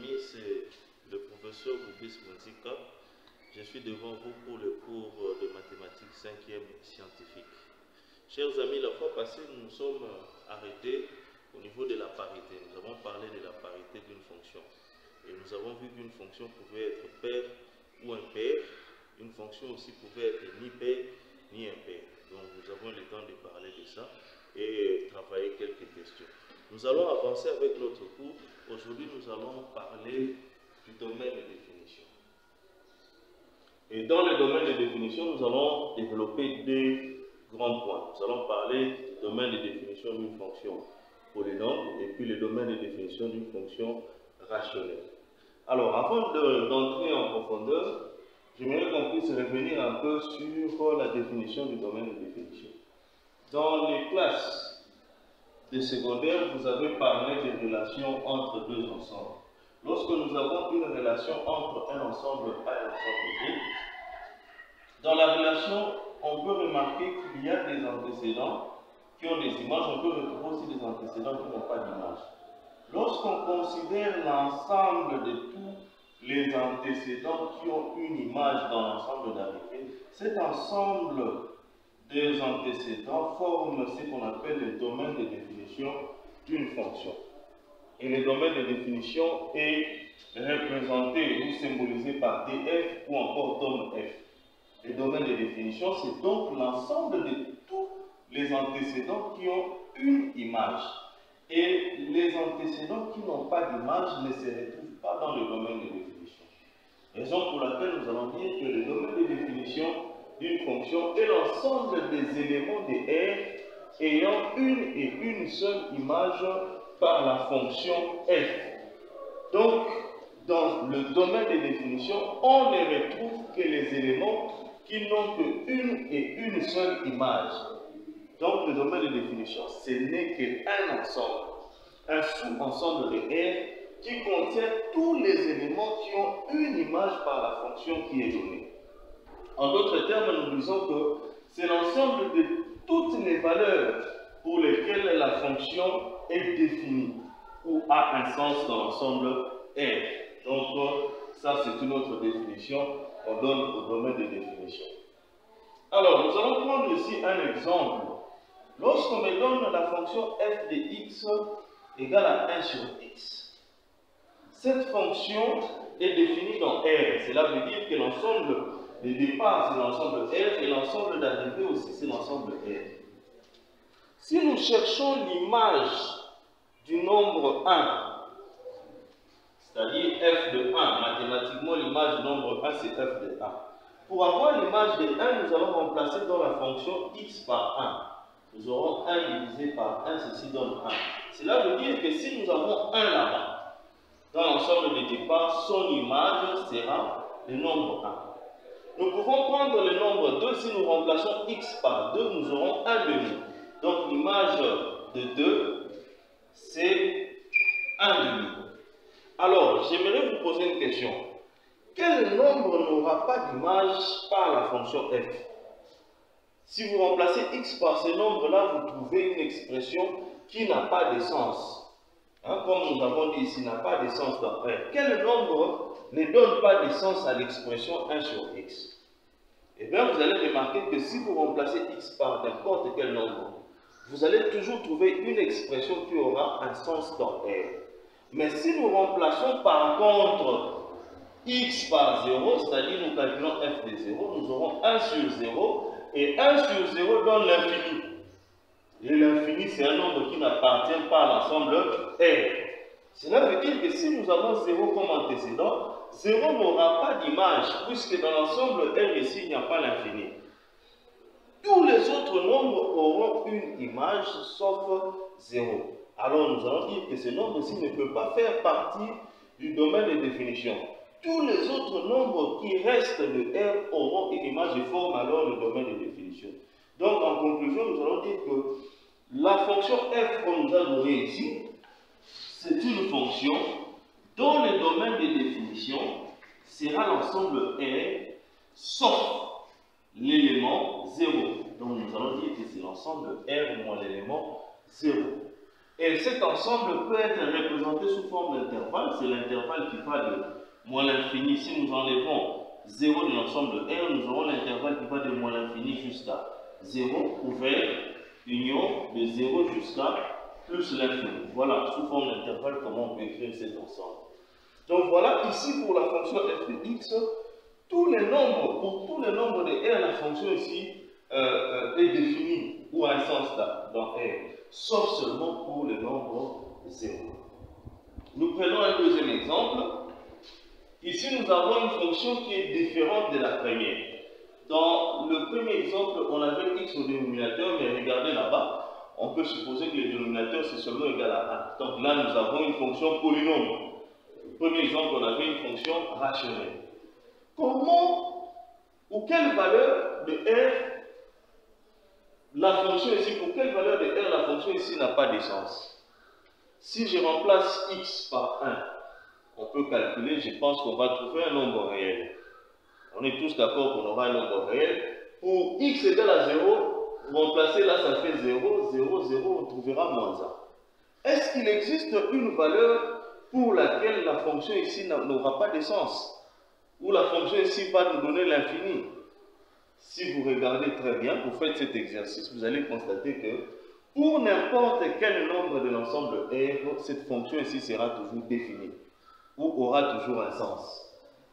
amis, c'est le professeur Boubis Monsika. Je suis devant vous pour le cours de mathématiques 5e scientifique. Chers amis, la fois passée, nous nous sommes arrêtés au niveau de la parité. Nous avons parlé de la parité d'une fonction. Et nous avons vu qu'une fonction pouvait être paire ou impair. Une fonction aussi pouvait être ni paire ni impair. Donc nous avons le temps de parler de ça et travailler quelques questions. Nous allons avancer avec notre cours. Aujourd'hui, nous allons parler du domaine de définition. Et dans le domaine de définition, nous allons développer deux grands points. Nous allons parler du domaine de définition d'une fonction polynôme et puis le domaine de définition d'une fonction rationnelle. Alors, avant d'entrer en profondeur, j'aimerais qu'on puisse revenir un peu sur la définition du domaine de définition. Dans les classes de secondaire, vous avez parlé des relations entre deux ensembles. Lorsque nous avons une relation entre un ensemble A et un ensemble B, dans la relation, on peut remarquer qu'il y a des antécédents qui ont des images, on peut retrouver aussi des antécédents qui n'ont pas d'image. Lorsqu'on considère l'ensemble de tous les antécédents qui ont une image dans l'ensemble d'arrivée, cet ensemble des antécédents forment ce qu'on appelle le domaine de définition d'une fonction. Et le domaine de définition est représenté ou symbolisé par df ou encore dom f. Le domaine de définition, c'est donc l'ensemble de tous les antécédents qui ont une image. Et les antécédents qui n'ont pas d'image ne se retrouvent pas dans le domaine de définition. Raison pour laquelle nous allons dire que le domaine de définition d'une fonction est l'ensemble des éléments de R ayant une et une seule image par la fonction f. Donc, dans le domaine de définition, on ne retrouve que les éléments qui n'ont qu'une et une seule image. Donc, le domaine de définition, ce n'est qu'un ensemble, un sous-ensemble de R qui contient tous les éléments qui ont une image par la fonction qui est donnée. En d'autres termes, nous disons que c'est l'ensemble de toutes les valeurs pour lesquelles la fonction est définie ou a un sens dans l'ensemble R. Donc, ça, c'est une autre définition qu'on donne au domaine de définition. Alors, nous allons prendre ici un exemple. Lorsqu'on me donne la fonction f de x égale à 1 sur x, cette fonction est définie dans R. Cela veut dire que l'ensemble de départ, c'est l'ensemble R, et l'ensemble d'arrivée aussi, c'est l'ensemble R. Si nous cherchons l'image du nombre 1, c'est-à-dire f de 1, mathématiquement l'image du nombre 1, c'est f de 1. Pour avoir l'image de 1, nous allons remplacer dans la fonction x par 1. Nous aurons 1 divisé par 1, ceci donne 1. Cela veut dire que si nous avons 1 là-bas, dans l'ensemble de départ, son image sera le nombre 1. Nous pouvons prendre le nombre 2, si nous remplaçons x par 2, nous aurons 1 demi. Donc l'image de 2, c'est 1 demi. Alors, j'aimerais vous poser une question. Quel nombre n'aura pas d'image par la fonction f? Si vous remplacez x par ce nombre-là, vous trouvez une expression qui n'a pas de sens. Comme nous avons dit ici, n'a pas de sens dans R. Quel nombre ne donne pas de sens à l'expression 1 sur x? Eh bien, vous allez remarquer que si vous remplacez x par n'importe quel nombre, vous allez toujours trouver une expression qui aura un sens dans R. Mais si nous remplaçons par contre x par 0, c'est-à-dire nous calculons f de 0, nous aurons 1 sur 0, et 1 sur 0 donne l'infini. Et l'infini, c'est un nombre qui n'appartient pas à l'ensemble R. Cela veut dire que si nous avons 0 comme antécédent, 0 n'aura pas d'image, puisque dans l'ensemble R ici, il n'y a pas l'infini. Tous les autres nombres auront une image, sauf 0. Alors nous allons dire que ce nombre-ci ne peut pas faire partie du domaine de définition. Tous les autres nombres qui restent de R auront une image et forment alors le domaine de définition. Donc en conclusion, nous allons dire que la fonction f qu'on nous a donnée ici, c'est une fonction dont le domaine de définition sera l'ensemble R sauf l'élément 0. Donc nous allons dire que c'est l'ensemble R moins l'élément 0. Et Et cet ensemble peut être représenté sous forme d'intervalle. C'est l'intervalle qui va de moins l'infini. Si nous enlevons 0 de l'ensemble R, nous aurons l'intervalle qui va de moins l'infini jusqu'à 0, ouvert, union de 0 jusqu'à plus l'infini. Voilà, sous forme d'intervalle, comment on peut écrire cet ensemble. Donc voilà, ici pour la fonction f de x, pour tous les nombres de R, la fonction ici est définie ou a un sens dans R, sauf seulement pour les nombres 0. Nous prenons un deuxième exemple. Ici, nous avons une fonction qui est différente de la première. Dans le premier exemple, on avait x au dénominateur, mais regardez là-bas, on peut supposer que le dénominateur c'est seulement égal à 1. Donc là, nous avons une fonction polynôme. Le premier exemple, on avait une fonction rationnelle. Comment ou quelle valeur de R la fonction ici, pour quelle valeur de R la fonction ici n'a pas de sens? Si je remplace x par 1, on peut calculer, je pense qu'on va trouver un nombre réel. On est tous d'accord qu'on aura un nombre réel. Pour x égale à 0, vous remplacez là, ça fait 0, 0, 0, on trouvera moins 1. Est-ce qu'il existe une valeur pour laquelle la fonction ici n'aura pas de sens? Ou la fonction ici va nous donner l'infini? Si vous regardez très bien, vous faites cet exercice, vous allez constater que pour n'importe quel nombre de l'ensemble R, cette fonction ici sera toujours définie ou aura toujours un sens.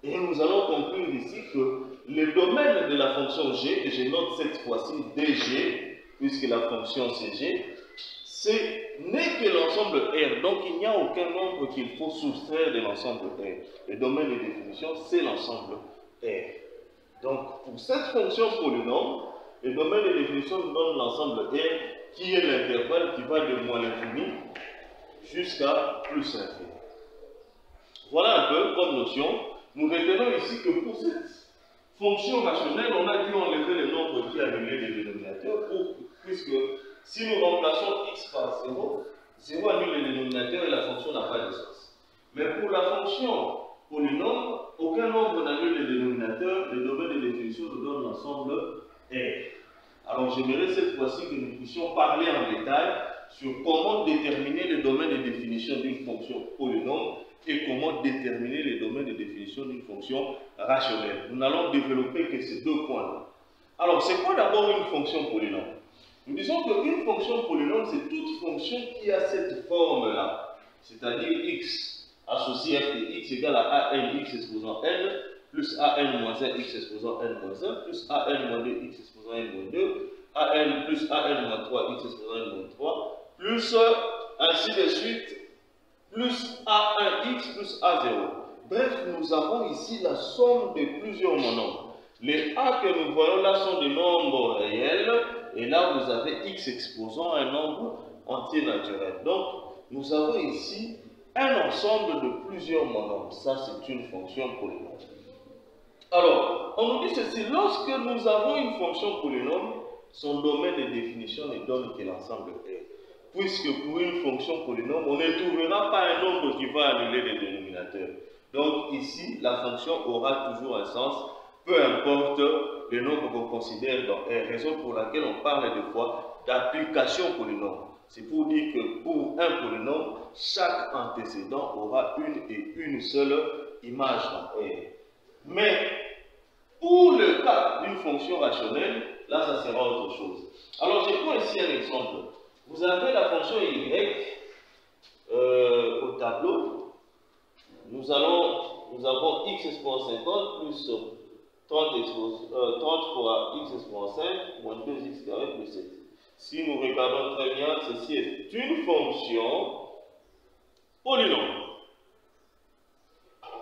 Et nous allons conclure ici que le domaine de la fonction g, et je note cette fois-ci dg, puisque la fonction c'est g, n'est que l'ensemble R. Donc il n'y a aucun nombre qu'il faut soustraire de l'ensemble R. Le domaine de définition, c'est l'ensemble R. Donc pour cette fonction polynôme, le domaine de définition nous donne l'ensemble R, qui est l'intervalle qui va de moins l'infini jusqu'à plus l'infini. Voilà un peu comme notion. Nous retenons ici que pour cette fonction rationnelle, on a dû enlever le nombre qui annulé le dénominateur, puisque si nous remplaçons x par 0, 0 annule le dénominateur et la fonction n'a pas de sens. Mais pour la fonction polynôme, aucun nombre n'annule le dénominateur, le domaine de définition nous donne l'ensemble R. Alors j'aimerais cette fois-ci que nous puissions parler en détail sur comment déterminer le domaine de définition d'une fonction polynôme et comment déterminer les domaines de définition d'une fonction rationnelle. Nous n'allons développer que ces deux points-là. Alors, c'est quoi d'abord une fonction polynôme? Nous disons qu'une fonction polynôme, c'est toute fonction qui a cette forme-là, c'est-à-dire x associé f de x égale à an x exposant n, plus an moins 1 x exposant n moins 1, plus an moins 2 x exposant n moins 2, an plus an moins 3 x exposant n moins 3, plus ainsi de suite, plus A1x plus A0. Bref, nous avons ici la somme de plusieurs monombres. Les A que nous voyons là sont des nombres réels, et là vous avez x exposant un nombre entier naturel. Donc, nous avons ici un ensemble de plusieurs monombres. Ça, c'est une fonction polynôme. Alors, on nous dit ceci, lorsque nous avons une fonction polynôme, son domaine de définition ne donne que l'ensemble R. Puisque pour une fonction polynôme, on ne trouvera pas un nombre qui va annuler le dénominateur. Donc ici, la fonction aura toujours un sens, peu importe le nombre qu'on considère dans R. Raison pour laquelle on parle des fois d'application polynôme. C'est pour dire que pour un polynôme, chaque antécédent aura une et une seule image dans R. Mais pour le cas d'une fonction rationnelle, là ça sera autre chose. Alors je prends ici un exemple. Vous avez la fonction y au tableau. Nous avons x exposant 50 plus 30 fois x exposant 5 moins 2x carré plus 7. Si nous regardons très bien, ceci est une fonction polynôme.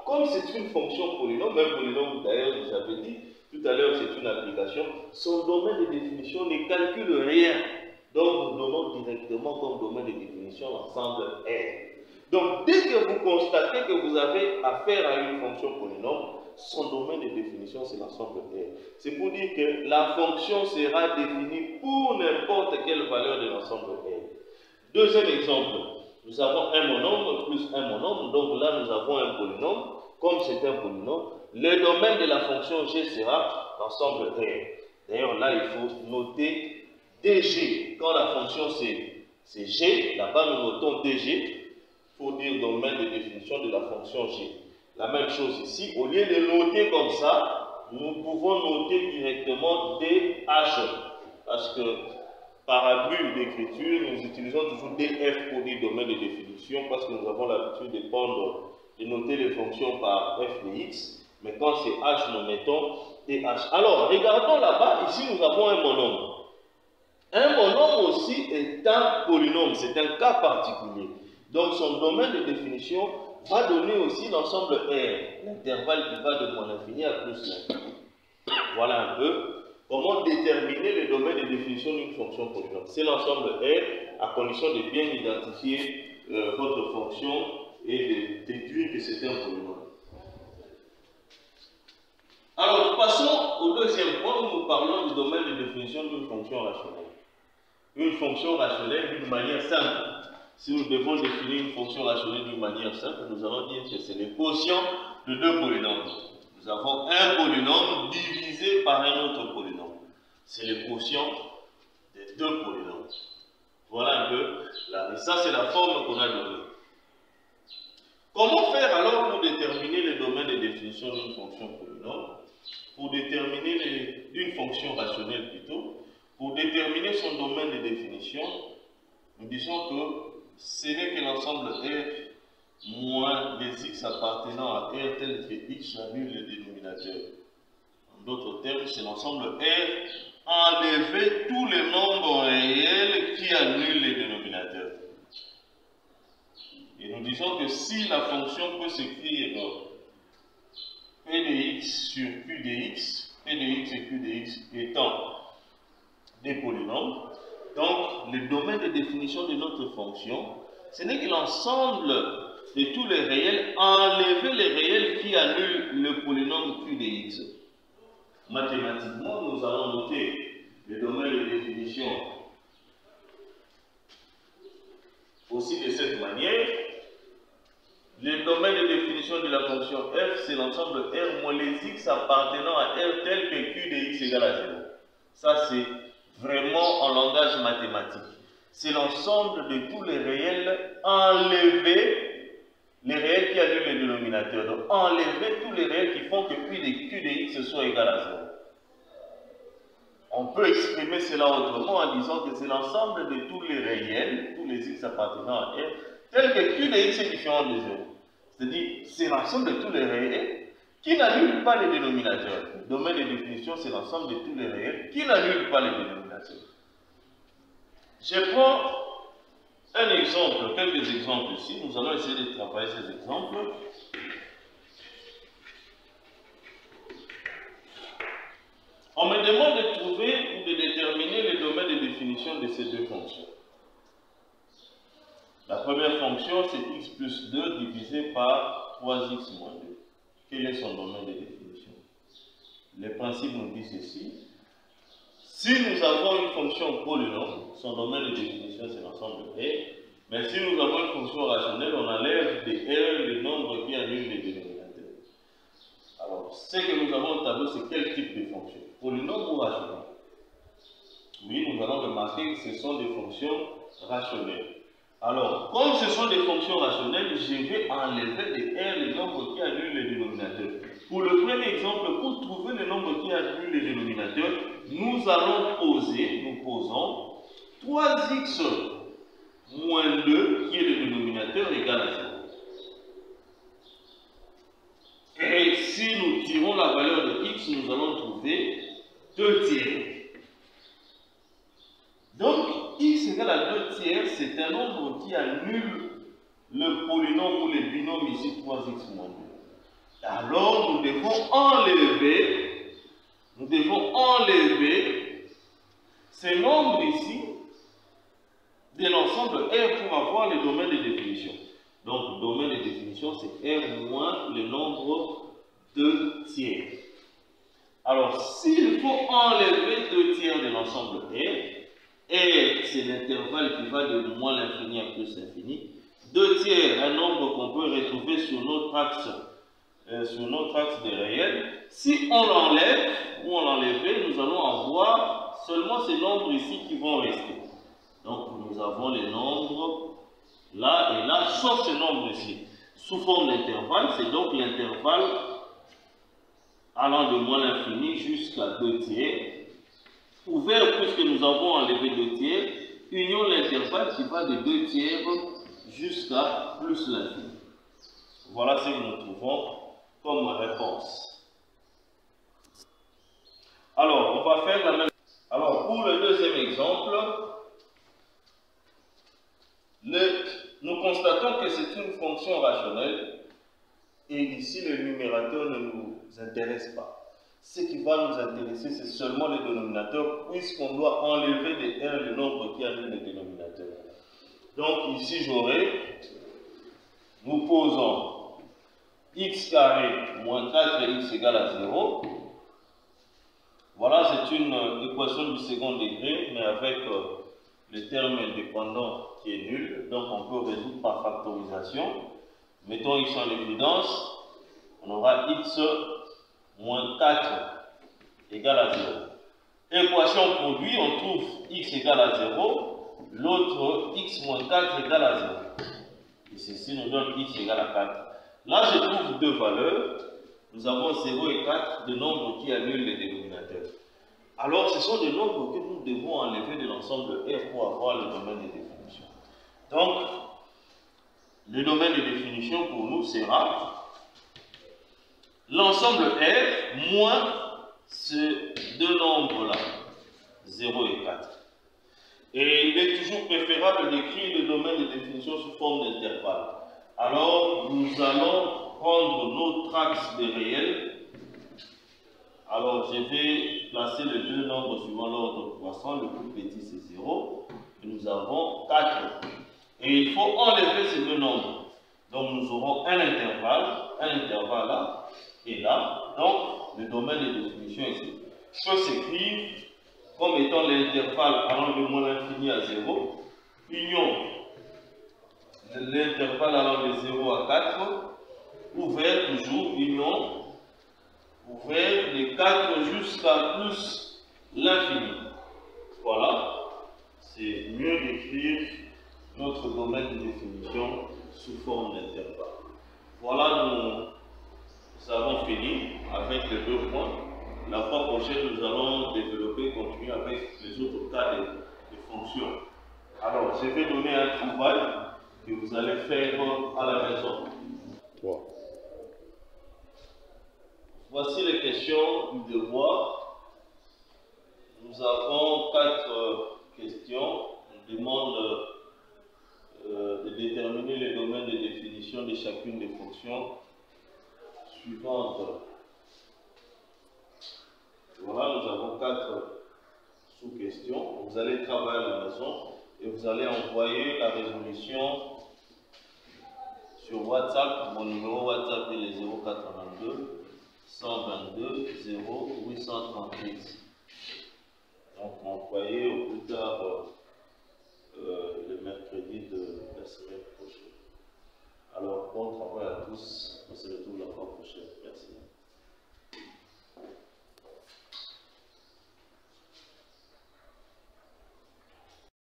Comme c'est une fonction polynôme, même polynôme d'ailleurs, je vous avais dit, tout à l'heure c'est une application, son domaine de définition ne calcule rien. Donc, nous donnons directement comme domaine de définition l'ensemble R. Donc, dès que vous constatez que vous avez affaire à une fonction polynôme, son domaine de définition, c'est l'ensemble R. C'est pour dire que la fonction sera définie pour n'importe quelle valeur de l'ensemble R. Deuxième exemple, nous avons un monombre plus un monombre. Donc là, nous avons un polynôme. Comme c'est un polynôme, le domaine de la fonction G sera l'ensemble R. D'ailleurs, là, il faut noter dg, quand la fonction c'est c'est G, là-bas nous notons DG pour dire domaine de définition de la fonction G. La même chose ici, au lieu de noter comme ça, nous pouvons noter directement DH, parce que par abus d'écriture, nous utilisons toujours DF pour dire domaine de définition, parce que nous avons l'habitude de noter les fonctions par F de X, mais quand c'est H, nous mettons DH. Alors, regardons là-bas, ici nous avons un monôme. Un monôme aussi est un polynôme, c'est un cas particulier. Donc son domaine de définition va donner aussi l'ensemble R, l'intervalle qui va de moins l'infini à plus l'infini. Voilà un peu comment déterminer le domaine de définition d'une fonction polynôme. C'est l'ensemble R, à condition de bien identifier votre fonction et de déduire que c'est un polynôme. Alors, nous passons au deuxième point où nous parlons du domaine de définition d'une fonction rationnelle. Une fonction rationnelle d'une manière simple. Si nous devons définir une fonction rationnelle d'une manière simple, nous allons dire que c'est le quotient de deux polynômes. Nous avons un polynôme divisé par un autre polynôme. C'est le quotient des deux polynômes. Voilà un peu là. Et ça, c'est la forme qu'on a donnée. Comment faire alors pour déterminer le domaine de définition d'une fonction polynôme? Pour déterminer d'une fonction rationnelle plutôt, pour déterminer son domaine de définition, nous disons que ce n'est que l'ensemble R moins des x appartenant à R tel que x annule le dénominateur. En d'autres termes, c'est l'ensemble R enlever tous les nombres réels qui annulent les dénominateurs. Et nous disons que si la fonction peut s'écrire P de x sur Q de x, P de x et Q de x étant des polynômes, donc le domaine de définition de notre fonction, ce n'est que l'ensemble de tous les réels, enlever les réels qui annulent le polynôme Q de x. Mathématiquement, nous allons noter le domaine de définition aussi de cette manière. Le domaine de définition de la fonction f, c'est l'ensemble R moins les x appartenant à R tel que Q de x égale à 0. Ça, c'est vraiment en langage mathématique. C'est l'ensemble de tous les réels enlevés, les réels qui annulent le dénominateur. Donc, enlever tous les réels qui font que Q de x soit égal à 0. On peut exprimer cela autrement en disant que c'est l'ensemble de tous les réels, tous les x appartenant à R, tel que Q de x est différent de 0. C'est-à-dire, c'est l'ensemble de tous les réels qui n'annulent pas les dénominateurs. Le domaine de définition, c'est l'ensemble de tous les réels qui n'annulent pas les dénominateurs. Je prends un exemple, quelques exemples ici. Nous allons essayer de travailler ces exemples. On me demande de trouver ou de déterminer le domaine de définition de ces deux fonctions. La première fonction, c'est x plus 2 divisé par 3x moins 2. Quel est son domaine de définition? Le principe nous dit ceci. Si nous avons une fonction polynôme, son domaine de définition, c'est l'ensemble de R. Mais si nous avons une fonction rationnelle, on enlève des R le nombre qui annule les dénominateurs. Alors, ce que nous avons au tableau, c'est quel type de fonction? Polynôme ou rationnel? Oui, nous allons remarquer que ce sont des fonctions rationnelles. Alors, comme ce sont des fonctions rationnelles, je vais enlever des R les nombres qui annulent les dénominateurs. Pour le premier exemple, pour trouver le nombre qui annule les dénominateurs, nous posons 3x moins 2, qui est le dénominateur, égal à 0. Et si nous tirons la valeur de x, nous allons trouver 2 tiers. Donc, x égale à 2 tiers, c'est un nombre qui annule le polynôme ou le binôme ici, 3x moins 2. Alors, nous devons enlever ces nombres ici de l'ensemble R pour avoir le domaine de définition. Donc, le domaine de définition, c'est R moins le nombre de tiers. Alors, s'il faut enlever 2 tiers de l'ensemble R, c'est l'intervalle qui va de moins l'infini à plus l'infini. 2 tiers, un nombre qu'on peut retrouver sur notre axe des réels. Si on l'enlève ou on l'enlève, nous allons avoir seulement ces nombres ici qui vont rester. Donc, nous avons les nombres là et là, sauf ce nombre ici. Sous forme d'intervalle, c'est donc l'intervalle allant de moins l'infini jusqu'à 2 tiers. Ouvert, puisque nous avons enlevé 2 tiers, union l'intervalle qui va de 2 tiers jusqu'à plus l'infini. Voilà ce que nous trouvons comme réponse. Alors, on va faire la même. Alors, pour le deuxième exemple, nous constatons que c'est une fonction rationnelle et ici le numérateur ne nous intéresse pas. Ce qui va nous intéresser, c'est seulement le dénominateur, puisqu'on doit enlever des R le nombre qui annule le dénominateur. Donc ici nous posons x carré moins 4x égale à 0. Voilà, c'est une équation du second degré, mais avec le terme indépendant qui est nul. Donc on peut résoudre par factorisation. Mettons x en évidence, on aura x moins 4 égale à 0. Équation produit, on trouve x égale à 0, l'autre x moins 4 égale à 0. Et ceci nous donne x égale à 4. Là, je trouve deux valeurs. Nous avons 0 et 4, de nombres qui annulent les dénominateurs. Alors, ce sont des nombres que nous devons enlever de l'ensemble R pour avoir le domaine de définition. Donc, le domaine de définition pour nous sera l'ensemble R moins ces deux nombres-là, 0 et 4. Et il est toujours préférable d'écrire le domaine de définition sous forme d'intervalle. Alors, nous allons prendre notre axe de réel. Alors, je vais placer les deux nombres suivant l'ordre croissant. Le plus petit, c'est 0. Et nous avons 4. Et il faut enlever ces deux nombres. Donc, nous aurons un intervalle là et là. Donc, le domaine de définition ici peut s'écrire comme étant l'intervalle allant de moins l'infini à 0, union l'intervalle allant de 0 à 4, ouvert toujours, union, ouvert les 4 jusqu'à plus l'infini. Voilà, c'est mieux d'écrire notre domaine de définition sous forme d'intervalle. Voilà, nous avons fini avec les deux points. La fois prochaine, nous allons développer, continuer avec les autres cas de fonctions. Alors, je vais donner un travail que vous allez faire à la maison. Wow. Voici les questions du devoir. Nous avons 4 questions. On demande de déterminer les domaines de définition de chacune des fonctions suivantes. Voilà, nous avons 4 sous-questions. Vous allez travailler à la maison et vous allez envoyer la résolution sur WhatsApp. Mon numéro WhatsApp est le 082 122 0 838. Donc, envoyez au plus tard le mercredi de la semaine prochaine. Alors, bon travail à tous. On se retrouve la fois prochaine. Merci.